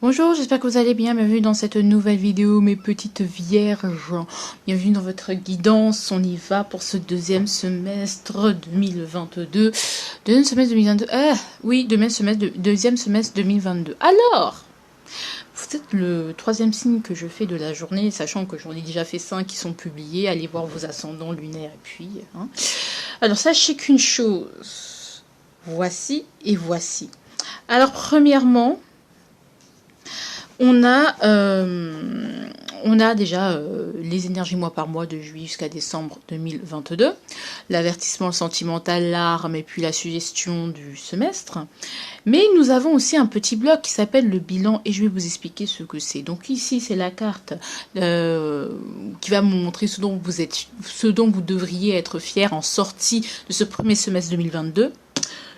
Bonjour, j'espère que vous allez bien. Bienvenue dans cette nouvelle vidéo, mes petites vierges. Bienvenue dans votre guidance. On y va pour ce deuxième semestre 2022. Deuxième semestre 2022. Oui, deuxième semestre 2022. Alors, vous êtes le troisième signe que je fais de la journée, sachant que j'en ai déjà fait 5 qui sont publiés. Allez voir vos ascendants lunaires et puis. Alors, sachez qu'une chose. Voici et voici. Alors, premièrement. On a déjà les énergies mois par mois de juillet jusqu'à décembre 2022, l'avertissement sentimental, l'arme et puis la suggestion du semestre. Mais nous avons aussi un petit bloc qui s'appelle le bilan et je vais vous expliquer ce que c'est. Donc ici c'est la carte qui va me montrer ce dont vous devriez être fier en sortie de ce premier semestre 2022.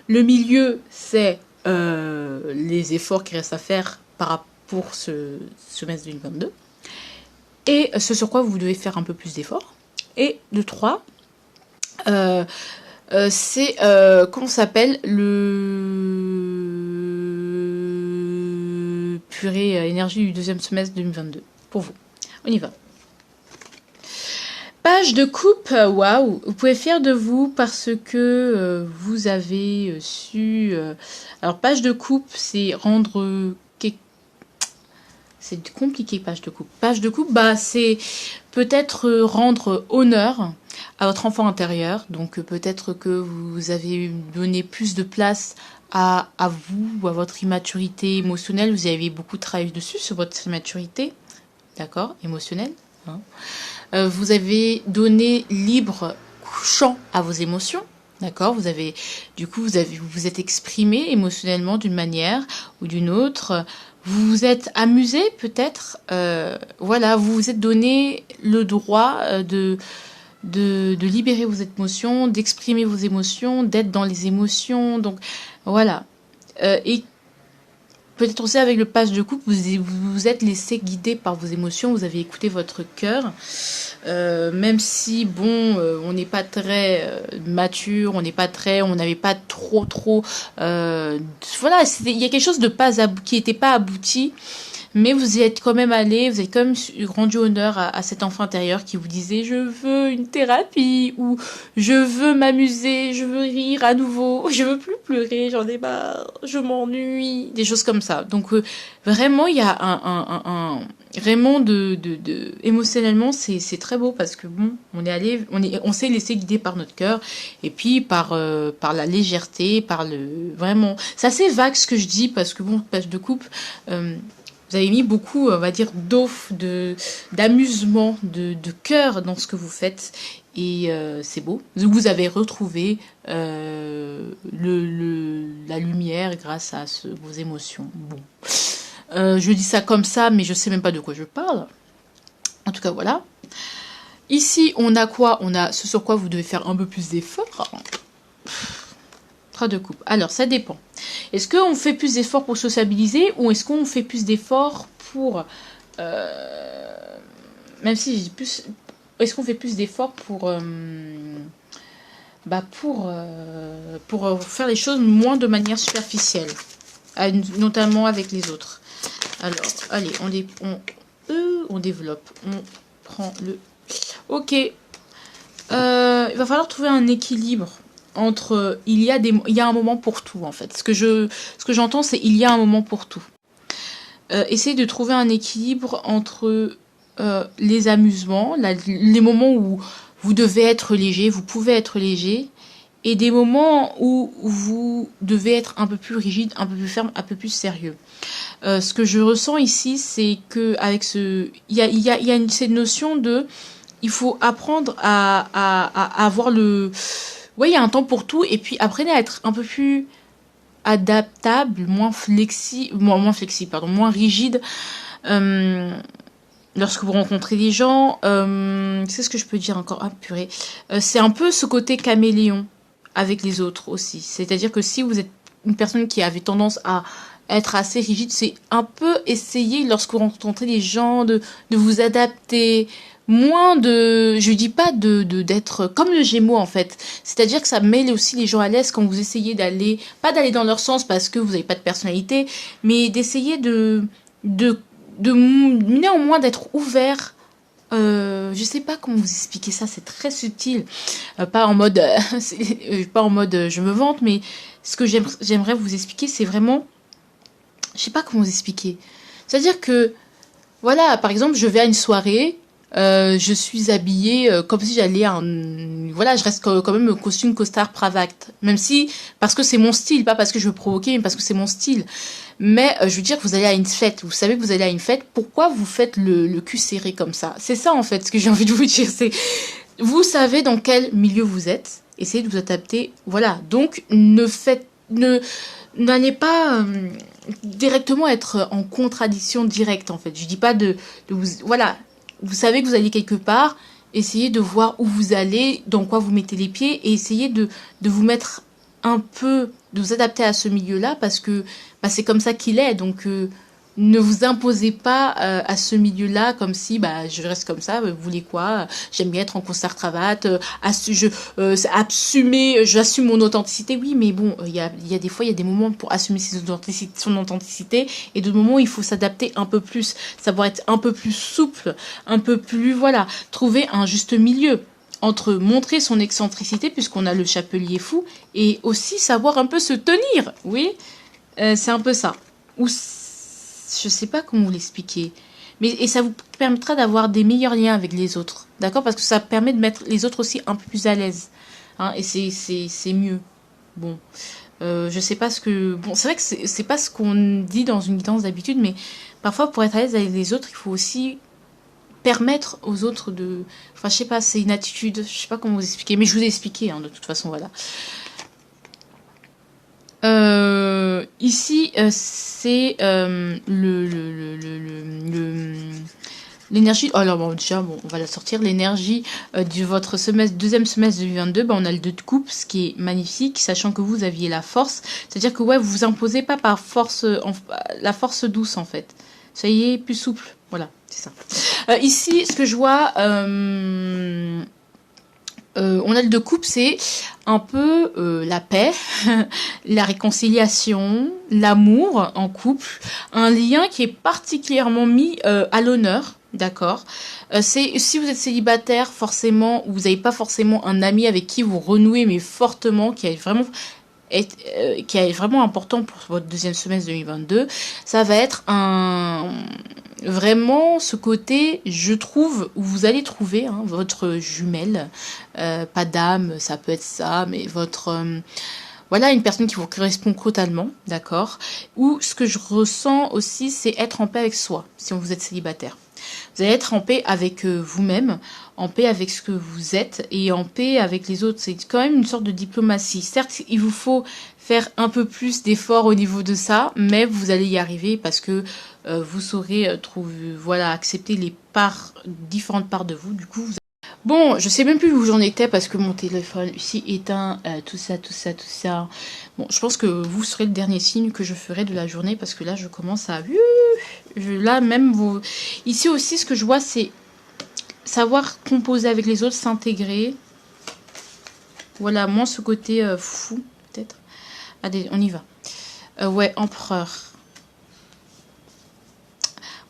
Le milieu c'est les efforts qui restent à faire pour ce semestre 2022, et ce sur quoi vous devez faire un peu plus d'efforts. Et le 3, c'est, comment s'appelle, le purée énergie du deuxième semestre 2022, pour vous. On y va. Page de coupe, waouh, vous pouvez être fier de vous parce que vous avez su... alors, page de coupe, c'est rendre... C'est compliqué, page de coupe. Page de coupe, c'est peut-être rendre honneur à votre enfant intérieur. Donc peut-être que vous avez donné plus de place à vous ou à votre immaturité émotionnelle. Vous avez beaucoup travaillé dessus sur votre immaturité, d'accord, émotionnelle. Vous avez donné libre champ à vos émotions. D'accord, vous vous êtes exprimé émotionnellement d'une manière ou d'une autre. Vous vous êtes amusé peut-être. Voilà, vous vous êtes donné le droit de libérer vos émotions, d'exprimer vos émotions, d'être dans les émotions. Donc voilà. Et peut-être aussi avec le page de coupe, vous vous êtes laissé guider par vos émotions, vous avez écouté votre cœur. Même si on n'est pas très mature, on n'avait pas trop voilà, il y a quelque chose qui n'était pas abouti, mais vous y êtes quand même allé, vous avez quand même rendu honneur à cet enfant intérieur qui vous disait je veux une thérapie, ou je veux m'amuser, je veux rire à nouveau, je veux plus pleurer, j'en ai marre, je m'ennuie, des choses comme ça. Donc vraiment il y a vraiment émotionnellement c'est très beau parce que on s'est laissé guider par notre cœur et puis par la légèreté, vraiment, c'est assez vague ce que je dis parce que page de coupe, vous avez mis beaucoup, on va dire, d'amusement, de cœur dans ce que vous faites. Et c'est beau. Vous avez retrouvé la lumière grâce à vos émotions. Bon. Je dis ça comme ça, mais je sais même pas de quoi je parle. En tout cas, voilà. Ici, on a quoi? On a ce sur quoi vous devez faire un peu plus d'efforts. De coupe. Alors, ça dépend. Est-ce qu'on fait plus d'efforts pour sociabiliser ou est-ce qu'on fait plus d'efforts pour... même si je dis plus... Est-ce qu'on fait plus d'efforts pour faire les choses moins de manière superficielle, notamment avec les autres. Alors, allez, on développe. On prend le... Ok. Il va falloir trouver un équilibre entre il y a un moment pour tout en fait. Ce que j'entends c'est il y a un moment pour tout. Essayez de trouver un équilibre entre les amusements, les moments où vous devez être léger, vous pouvez être léger, et des moments où vous devez être un peu plus rigide, un peu plus ferme, un peu plus sérieux. Ce que je ressens ici, c'est que avec il y a cette notion de il faut apprendre à avoir il y a un temps pour tout, et puis apprenez à être un peu plus adaptable, moins rigide. Lorsque vous rencontrez des gens, c'est ce que je peux dire encore. Ah purée, c'est un peu ce côté caméléon avec les autres aussi. C'est-à-dire que si vous êtes une personne qui avait tendance à être assez rigide, c'est un peu essayer lorsque vous rencontrez des gens de vous adapter. Moins je dis pas d'être comme le Gémeaux en fait. C'est-à-dire que ça mêle aussi les gens à l'aise quand vous essayez pas d'aller dans leur sens parce que vous n'avez pas de personnalité, mais d'essayer de, néanmoins d'être ouvert. Je sais pas comment vous expliquer ça, c'est très subtil, pas en mode, pas en mode je me vante, mais ce que j'aimerais vous expliquer, c'est vraiment, je sais pas comment vous expliquer. C'est-à-dire que, voilà, par exemple, je vais à une soirée, je suis habillée comme si j'allais à un... Voilà, je reste quand même costume, costard, cravate. Même si, parce que c'est mon style, pas parce que je veux provoquer, mais parce que c'est mon style. Mais je veux dire que vous allez à une fête, vous savez que vous allez à une fête, pourquoi vous faites le cul serré comme ça? C'est ça en fait ce que j'ai envie de vous dire, c'est vous savez dans quel milieu vous êtes, essayez de vous adapter, voilà. Donc n'allez pas directement être en contradiction directe en fait. Je dis pas de vous, voilà, vous savez que vous allez quelque part, essayez de voir où vous allez, dans quoi vous mettez les pieds et essayez de vous mettre un peu, de vous adapter à ce milieu-là parce que bah, c'est comme ça qu'il est. Donc ne vous imposez pas à ce milieu-là comme si bah je reste comme ça, vous voulez quoi? J'aime bien être en costard cravate, j'assume mon authenticité. Oui, mais bon, il y a des fois il y a des moments pour assumer son authenticité et d'autres moments où il faut s'adapter un peu plus, savoir être un peu plus souple, un peu plus voilà, trouver un juste milieu entre montrer son excentricité puisqu'on a le chapelier fou et aussi savoir un peu se tenir. Oui, c'est un peu ça. Ou je sais pas comment vous l'expliquer. Mais, et ça vous permettra d'avoir des meilleurs liens avec les autres. D'accord? Parce que ça permet de mettre les autres aussi un peu plus à l'aise. Hein, et c'est mieux. Bon. Je sais pas ce que... Bon, c'est vrai que c'est pas ce qu'on dit dans une guidance d'habitude, mais parfois pour être à l'aise avec les autres, il faut aussi permettre aux autres de... Enfin, je sais pas, c'est une attitude. Je sais pas comment vous expliquer. Mais je vous ai expliqué, hein, de toute façon, voilà. Ici, c'est l'énergie. Alors bon, déjà, bon, on va la sortir. L'énergie de votre semestre, deuxième semestre 2022. Bah, on a le 2 de coupe, ce qui est magnifique, sachant que vous aviez la force. C'est-à-dire que ouais, vous vous imposez pas par force, la force douce en fait. Soyez plus souple. Voilà, c'est ça. Ici, ce que je vois. On a le 2 coupe, c'est un peu la paix, la réconciliation, l'amour en couple, un lien qui est particulièrement mis à l'honneur, d'accord. C'est si vous êtes célibataire, forcément, vous n'avez pas forcément un ami avec qui vous renouez, mais fortement, qui est vraiment important pour votre deuxième semestre 2022, ça va être vraiment ce côté, je trouve, où vous allez trouver votre jumelle, pas d'âme, ça peut être ça, mais votre... voilà, une personne qui vous correspond totalement, d'accord. Ou ce que je ressens aussi, c'est être en paix avec soi, si vous êtes célibataire. Vous allez être en paix avec vous-même, en paix avec ce que vous êtes et en paix avec les autres. C'est quand même une sorte de diplomatie. Certes, il vous faut faire un peu plus d'efforts au niveau de ça, mais vous allez y arriver parce que vous saurez voilà, accepter les différentes parts de vous. Du coup, bon, je sais même plus où j'en étais parce que mon téléphone ici éteint, tout ça. Bon, je pense que vous serez le dernier signe que je ferai de la journée parce que là, je commence à... Là, même vous... Ici aussi, ce que je vois, c'est savoir composer avec les autres, s'intégrer. Voilà, moins ce côté fou, peut-être. Allez, on y va. Ouais, empereur.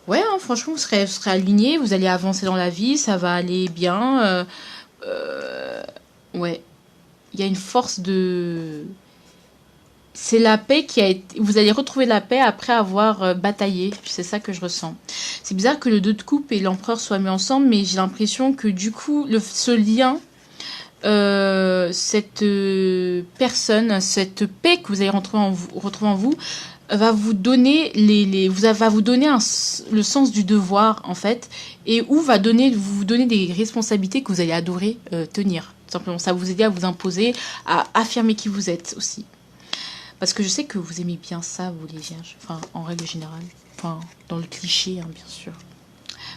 Ouais, hein, franchement, vous serez alignés, vous allez avancer dans la vie, ça va aller bien. Ouais, il y a une force de... C'est la paix qui a été... Vous allez retrouver la paix après avoir bataillé. C'est ça que je ressens. C'est bizarre que le 2 de coupe et l'empereur soient mis ensemble, mais j'ai l'impression que du coup, ce lien, cette personne, cette paix que vous allez retrouver en vous, va vous donner va vous donner le sens du devoir en fait, et où vous donner des responsabilités que vous allez adorer tenir. Tout simplement, ça va vous aider à vous imposer, à affirmer qui vous êtes aussi. Parce que je sais que vous aimez bien ça, vous les vierges. Enfin, en règle générale. Enfin, dans le cliché, hein, bien sûr.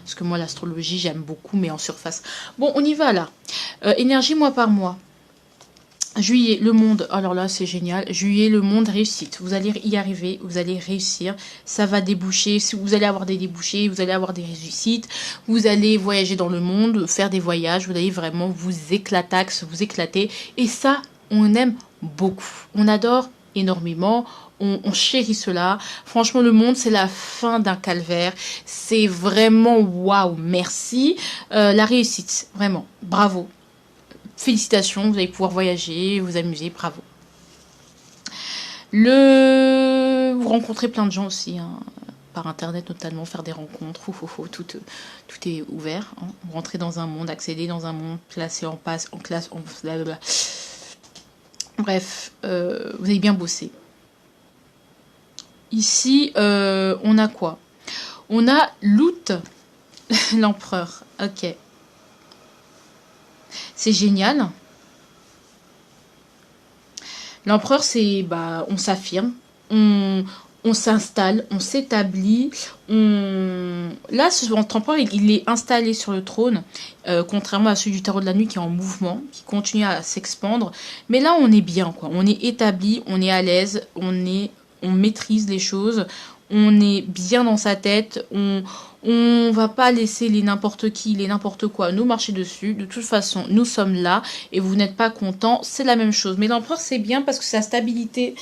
Parce que moi, l'astrologie, j'aime beaucoup, mais en surface. Bon, on y va, là. Énergie mois par mois. Juillet, le monde. Alors là, c'est génial. Juillet, le monde, réussite. Vous allez y arriver, vous allez réussir. Ça va déboucher. Si vous allez avoir des débouchés, vous allez avoir des réussites. Vous allez voyager dans le monde, faire des voyages. Vous allez vraiment vous éclater. Et ça, on aime beaucoup. On adore énormément. On chérit cela. Franchement, le monde, c'est la fin d'un calvaire. C'est vraiment waouh, merci. La réussite, vraiment, bravo. Félicitations, vous allez pouvoir voyager, vous amuser, bravo. Vous rencontrez plein de gens aussi, hein, par internet notamment, faire des rencontres, tout est ouvert. Hein. Vous rentrez dans un monde, accéder dans un monde, placé en passe, en classe, blablabla. Bref, vous avez bien bossé. Ici, on a quoi? On a Loot, l'empereur. Ok. C'est génial. L'empereur, c'est, bah, on s'affirme, on s'installe, on s'établit. Là, votre empereur, il est installé sur le trône, contrairement à celui du tarot de la nuit qui est en mouvement, qui continue à s'expandre. Mais là, on est bien, quoi. On est établi, on est à l'aise, on maîtrise les choses, on est bien dans sa tête, on va pas laisser les n'importe qui, les n'importe quoi nous marcher dessus. De toute façon, nous sommes là et vous n'êtes pas content, c'est la même chose. Mais l'empereur, c'est bien parce que c'est la stabilité.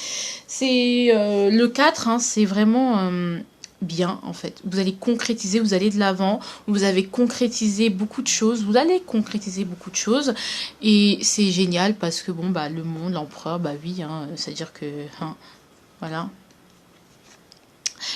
C'est le 4, hein, c'est vraiment bien en fait. Vous allez concrétiser, vous allez de l'avant, vous avez concrétisé beaucoup de choses, vous allez concrétiser beaucoup de choses et c'est génial parce que bon, bah, le monde, l'empereur, bah oui, hein, c'est-à-dire que, hein, voilà.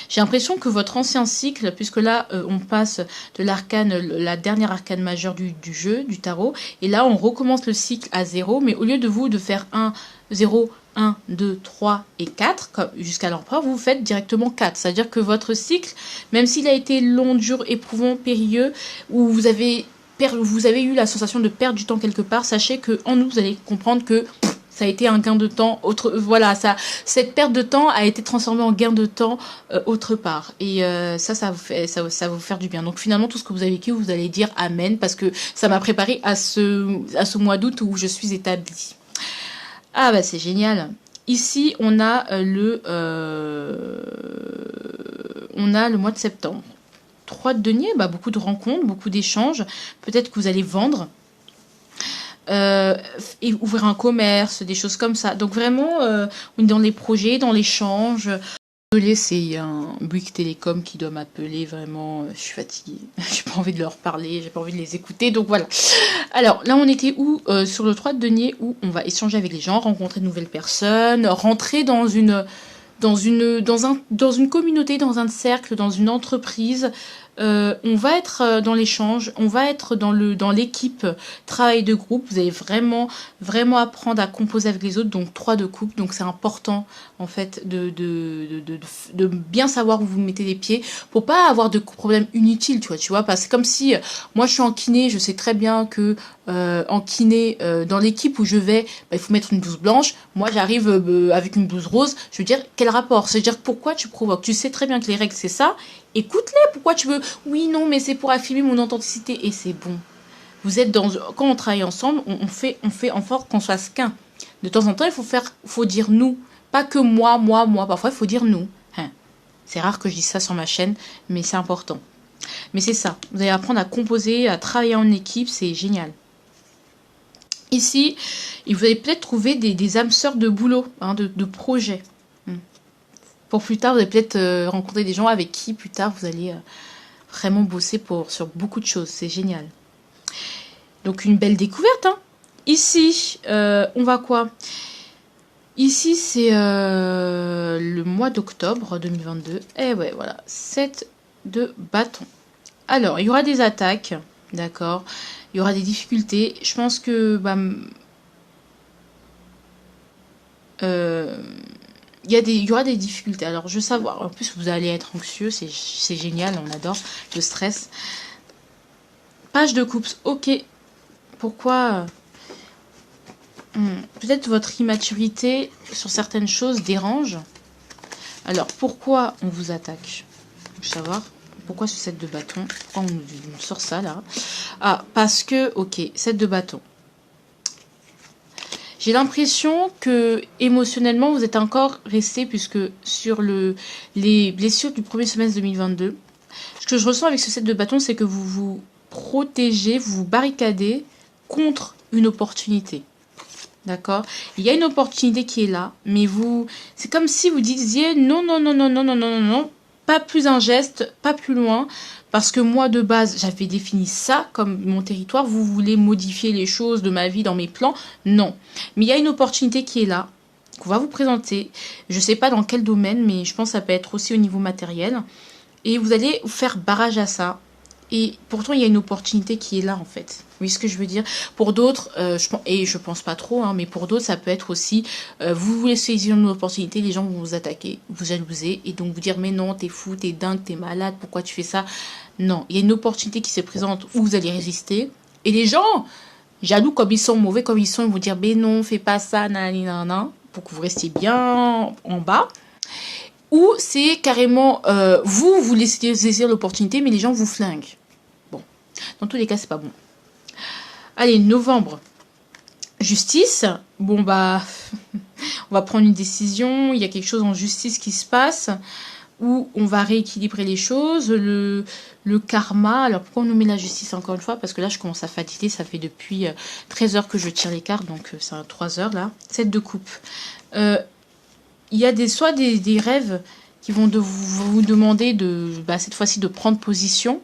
J'ai l'impression que votre ancien cycle, puisque là, on passe de l'arcane, la dernière arcane majeure du jeu, du tarot, et là, on recommence le cycle à 0, mais au lieu de vous de faire 1, 0, 1, 2, 3 et 4, jusqu'à l'empereur, vous faites directement 4. C'est-à-dire que votre cycle, même s'il a été long, dur, éprouvant, périlleux, où vous avez eu la sensation de perdre du temps quelque part, sachez que en nous, vous allez comprendre que ça a été un gain de temps voilà, cette perte de temps a été transformée en gain de temps autre part et ça va vous faire du bien. Donc finalement, tout ce que vous avez vécu, vous allez dire amen parce que ça m'a préparé à ce mois d'août où je suis établie. Ah bah c'est génial. Ici on a le mois de septembre. 3 de denier, bah beaucoup de rencontres, beaucoup d'échanges. Peut-être que vous allez vendre. Et ouvrir un commerce, des choses comme ça. Donc vraiment, on est dans les projets, dans l'échange. Désolée, c'est un Bouygues Télécom qui doit m'appeler, vraiment, je suis fatiguée. J'ai pas envie de leur parler, j'ai pas envie de les écouter, donc voilà. Alors, là, on était où sur le 3 de denier, où on va échanger avec les gens, rencontrer de nouvelles personnes, rentrer dans une communauté, dans un cercle, dans une entreprise. On va être dans l'échange, on va être dans l'équipe travail de groupe. Vous allez vraiment apprendre à composer avec les autres, donc 3 de coupe. Donc c'est important en fait de bien savoir où vous mettez les pieds pour pas avoir de problèmes inutiles, tu vois, parce que comme si moi je suis en kiné, je sais très bien que en kiné dans l'équipe où je vais, bah, il faut mettre une blouse blanche. Moi j'arrive avec une blouse rose. Je veux dire, quel rapport? C'est-à-dire pourquoi tu provoques? Tu sais très bien que les règles c'est ça. Écoute-les, pourquoi tu veux? Oui, non, mais c'est pour affirmer mon authenticité. Et c'est bon. Vous êtes quand on travaille ensemble, on fait en sorte qu'on fasse qu'un. De temps en temps, faut dire nous. Pas que moi. Parfois, il faut dire nous. Hein. C'est rare que je dise ça sur ma chaîne, mais c'est important. Mais c'est ça. Vous allez apprendre à composer, à travailler en équipe. C'est génial. Ici, vous allez peut-être trouver des âmes sœurs de boulot, hein, de projets. Pour plus tard, vous allez peut-être rencontrer des gens avec qui, plus tard, vous allez vraiment bosser sur beaucoup de choses. C'est génial. Donc, une belle découverte. Hein. Ici, on va quoi? Ici, c'est le mois d'octobre 2022. Et ouais, voilà. 7 de bâton. Alors, il y aura des attaques. D'accord. Il y aura des difficultés. Je pense que... il y aura des difficultés. Alors, je veux savoir. En plus, vous allez être anxieux. C'est génial. On adore le stress. Page de coupe. Ok. Pourquoi peut-être votre immaturité sur certaines choses dérange. Alors, pourquoi on vous attaque? Je veux savoir. Pourquoi ce 7 de bâton? Pourquoi on nous sort ça, là? Ah, parce que... Ok, 7 de bâton. J'ai l'impression que émotionnellement vous êtes encore resté, puisque sur les blessures du premier semestre 2022, ce que je ressens avec ce 7 de bâton, c'est que vous vous protégez, vous vous barricadez contre une opportunité. D'accord? Il y a une opportunité qui est là, mais vous, c'est comme si vous disiez non, non, non, non, non, non, non, non, non, pas plus un geste, pas plus loin, parce que moi de base j'avais défini ça comme mon territoire. Vous voulez modifier les choses de ma vie dans mes plans? Non. Mais il y a une opportunité qui est là, qu'on va vous présenter. Je sais pas dans quel domaine, mais je pense que ça peut être aussi au niveau matériel. Et vous allez faire barrage à ça. Et pourtant, il y a une opportunité qui est là, en fait. Vous voyez ce que je veux dire? Pour d'autres, je pense pas trop, hein, mais pour d'autres, ça peut être aussi, vous voulez saisir une opportunité, les gens vont vous attaquer, vous jalouser, et donc vous dire, mais non, t'es fou, t'es dingue, t'es malade, pourquoi tu fais ça? Non, il y a une opportunité qui se présente où vous allez résister. Et les gens, jaloux comme ils sont, mauvais comme ils sont, ils vont dire, mais non, fais pas ça, nanana, pour que vous restiez bien en bas. Ou c'est carrément, vous laissez saisir l'opportunité, mais les gens vous flinguent. Bon, dans tous les cas, c'est pas bon. Allez, novembre. Justice. Bon, bah, on va prendre une décision. Il y a quelque chose en justice qui se passe où on va rééquilibrer les choses. Le karma. Alors, pourquoi on nous met la justice encore une fois? Parce que là, je commence à fatiguer. Ça fait depuis 13 heures que je tire les cartes. Donc, c'est 3 heures là. 7 de coupe. Il y a soit des rêves qui vont vous demander cette fois-ci de prendre position,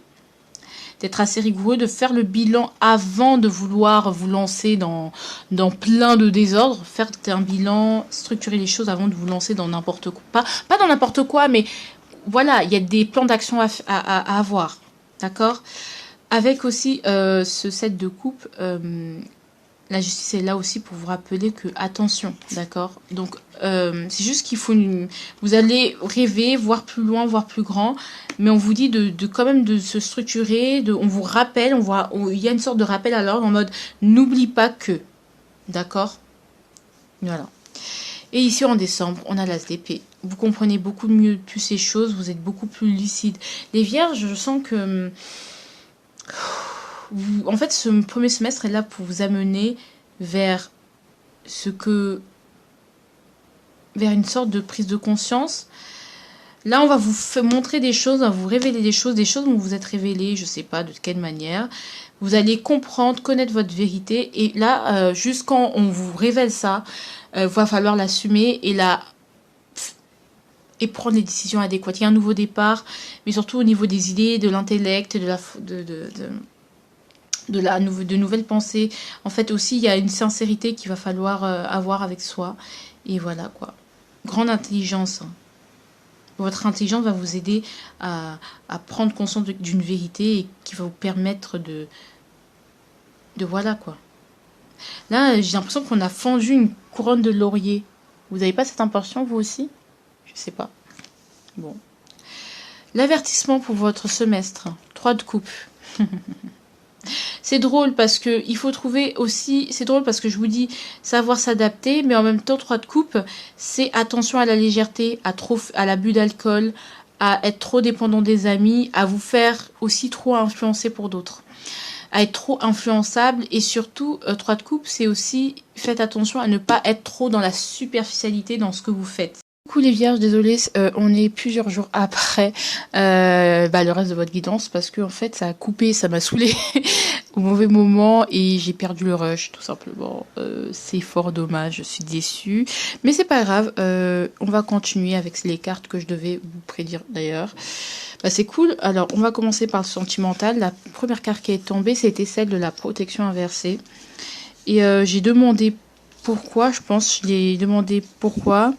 d'être assez rigoureux, de faire le bilan avant de vouloir vous lancer dans plein de désordres, faire un bilan, structurer les choses avant de vous lancer dans n'importe quoi. Pas dans n'importe quoi, mais voilà, il y a des plans d'action à avoir. D'accord? Avec aussi ce set de coupe, la justice est là aussi pour vous rappeler que, attention, d'accord? Donc, c'est juste qu'il faut vous allez rêver, voir plus loin, voir plus grand, mais on vous dit quand même de se structurer, on vous rappelle, il y a une sorte de rappel à l'ordre en mode, n'oublie pas que, d'accord? Voilà. Et ici, en décembre, on a l'as d'épée. Vous comprenez beaucoup mieux plus ces choses, vous êtes beaucoup plus lucide. Les vierges, je sens que... En fait, ce premier semestre est là pour vous amener vers vers une sorte de prise de conscience. Là, on va vous montrer des choses, on va vous révéler des choses dont vous êtes révélé, je sais pas de quelle manière. Vous allez comprendre, connaître votre vérité. Et là, juste quand on vous révèle ça, va falloir l'assumer et prendre les décisions adéquates. Il y a un nouveau départ, mais surtout au niveau des idées, de l'intellect, de nouvelles pensées. En fait aussi, il y a une sincérité qu'il va falloir avoir avec soi. Et voilà quoi. Grande intelligence. Votre intelligence va vous aider à prendre conscience d'une vérité et qui va vous permettre de voilà quoi. Là, j'ai l'impression qu'on a fendu une couronne de laurier. Vous n'avez pas cette impression, vous aussi? Je sais pas. Bon. L'avertissement pour votre semestre. 3 de coupe. C'est drôle parce que il faut trouver aussi, c'est drôle parce que je vous dis savoir s'adapter, mais en même temps 3 de coupe, c'est attention à la légèreté, à l'abus d'alcool, à être trop dépendant des amis, à vous faire aussi trop influencer pour d'autres, à être trop influençable et surtout 3 de coupe, c'est aussi faites attention à ne pas être trop dans la superficialité dans ce que vous faites. Coucou les vierges, désolée, on est plusieurs jours après le reste de votre guidance parce que en fait ça a coupé, ça m'a saoulé au mauvais moment et j'ai perdu le rush tout simplement. C'est fort dommage, je suis déçue, mais c'est pas grave. On va continuer avec les cartes que je devais vous prédire d'ailleurs. C'est cool. Alors on va commencer par le sentimental. La première carte qui est tombée, c'était celle de la protection inversée et j'ai demandé pourquoi. Je l'ai demandé pourquoi.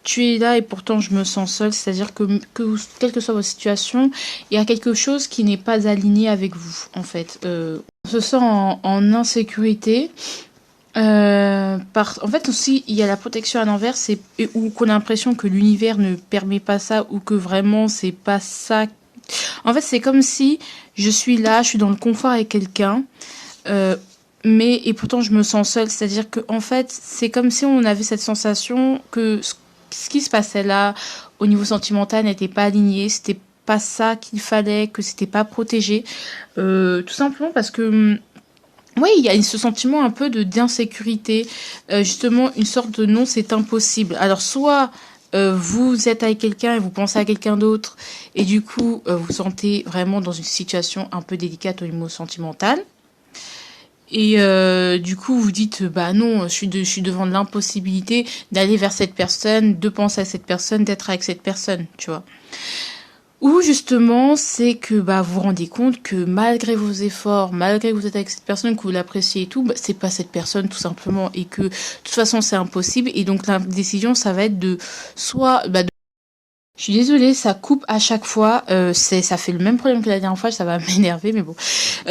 Tu es là et pourtant je me sens seule, c'est-à-dire que quelle que soit votre situation, il y a quelque chose qui n'est pas aligné avec vous en fait. On se sent en insécurité. En fait aussi il y a la protection à l'envers, où qu'on a l'impression que l'univers ne permet pas ça ou que vraiment c'est pas ça. En fait c'est comme si je suis là, je suis dans le confort avec quelqu'un. Et pourtant je me sens seule, c'est-à-dire que en fait c'est comme si on avait cette sensation que ce qui se passait là au niveau sentimental n'était pas aligné, c'était pas ça qu'il fallait, que c'était pas protégé, tout simplement parce que oui, il y a ce sentiment un peu d'insécurité, justement une sorte de non, c'est impossible. Alors soit vous êtes avec quelqu'un et vous pensez à quelqu'un d'autre et du coup vous vous sentez vraiment dans une situation un peu délicate au niveau sentimental. Et du coup, vous dites, bah non, je suis devant l'impossibilité d'aller vers cette personne, de penser à cette personne, d'être avec cette personne, tu vois. Ou justement, c'est que bah vous vous rendez compte que malgré vos efforts, malgré que vous êtes avec cette personne, que vous l'appréciez et tout, bah, c'est pas cette personne tout simplement, et que de toute façon c'est impossible. Et donc la décision, ça va être de soit bah, je suis désolée, ça coupe à chaque fois. Ça fait le même problème que la dernière fois, ça va m'énerver, mais bon.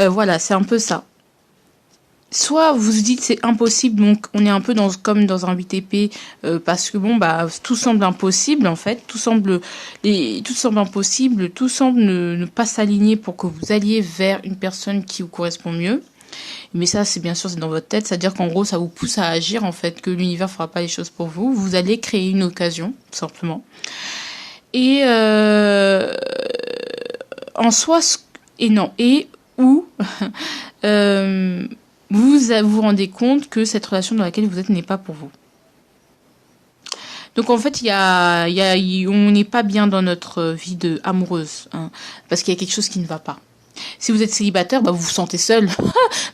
Voilà, c'est un peu ça. Soit vous vous dites c'est impossible, donc on est un peu comme dans un BTP, parce que bon bah tout semble impossible en fait, tout semble impossible, tout semble ne pas s'aligner pour que vous alliez vers une personne qui vous correspond mieux. Mais ça c'est bien sûr c'est dans votre tête, c'est-à-dire qu'en gros ça vous pousse à agir en fait, que l'univers fera pas les choses pour vous, vous allez créer une occasion tout simplement. Et en soi, et non, et ou vous vous rendez compte que cette relation dans laquelle vous êtes n'est pas pour vous. Donc en fait, on n'est pas bien dans notre vie amoureuse, hein, parce qu'il y a quelque chose qui ne va pas. Si vous êtes célibataire, bah vous vous sentez seul,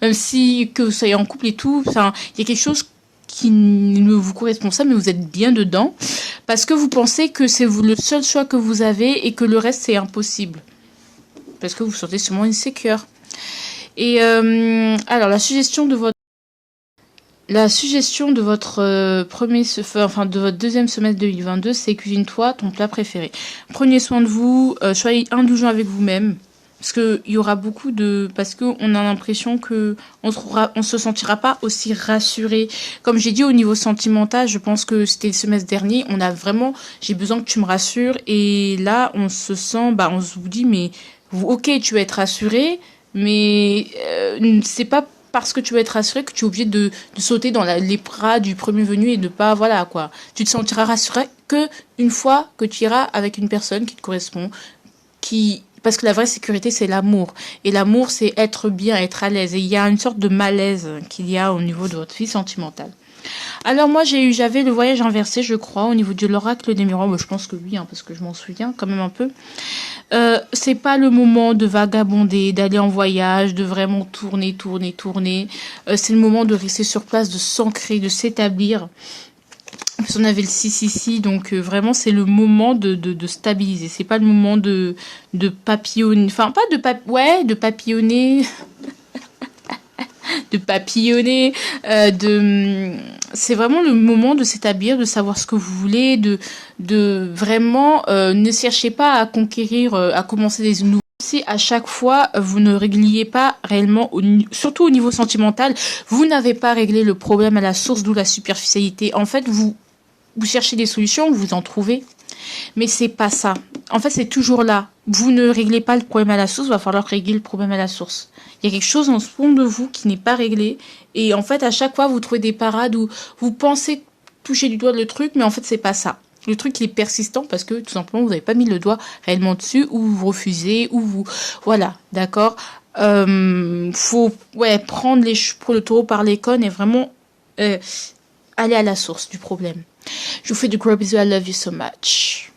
même si que vous soyez en couple et tout. Enfin, il y a quelque chose qui ne vous correspond pas, mais vous êtes bien dedans, parce que vous pensez que c'est le seul choix que vous avez et que le reste c'est impossible, parce que vous vous sentez sûrement insécure. Et alors la suggestion de votre de votre deuxième semestre 2022, c'est cuisine-toi ton plat préféré. Prenez soin de vous, soyez indulgent avec vous-même. Parce que il y aura parce que on a l'impression que on se sentira pas aussi rassuré. Comme j'ai dit au niveau sentimental, je pense que c'était le semestre dernier, j'ai besoin que tu me rassures. Et là, on se sent, bah, on se vous dit, mais, ok, tu vas être rassuré, mais, c'est pas parce que tu vas être rassuré que tu es obligé de sauter dans les bras du premier venu et de pas, voilà, quoi. Tu te sentiras rassuré que une fois que tu iras avec une personne qui te correspond, parce que la vraie sécurité, c'est l'amour. Et l'amour, c'est être bien, être à l'aise. Et il y a une sorte de malaise qu'il y a au niveau de votre vie sentimentale. Alors moi, j'avais le voyage inversé, je crois, au niveau de l'oracle des miroirs. Je pense que oui, hein, parce que je m'en souviens quand même un peu. C'est pas le moment de vagabonder, d'aller en voyage, de vraiment tourner. C'est le moment de rester sur place, de s'ancrer, de s'établir. On avait le 6 ici, donc vraiment c'est le moment de stabiliser. C'est pas le moment de papillonner, enfin pas de papillonner, de papillonner, c'est vraiment le moment de s'établir, de savoir ce que vous voulez, de vraiment ne cherchez pas à conquérir, à commencer des nouveaux. Si à chaque fois vous ne régliez pas réellement, surtout au niveau sentimental, vous n'avez pas réglé le problème à la source, d'où la superficialité. En fait, vous cherchez des solutions, vous en trouvez, mais c'est pas ça. En fait, c'est toujours là. Vous ne réglez pas le problème à la source, il va falloir régler le problème à la source. Il y a quelque chose en fond de vous qui n'est pas réglé, et en fait, à chaque fois, vous trouvez des parades où vous pensez toucher du doigt le truc, mais en fait, c'est pas ça. Le truc, il est persistant parce que, tout simplement, vous n'avez pas mis le doigt réellement dessus, ou vous refusez, ou vous... Voilà, d'accord. Faut prendre le taureau par les cornes et vraiment aller à la source du problème. Je vous fais de gros bisous. I love you so much.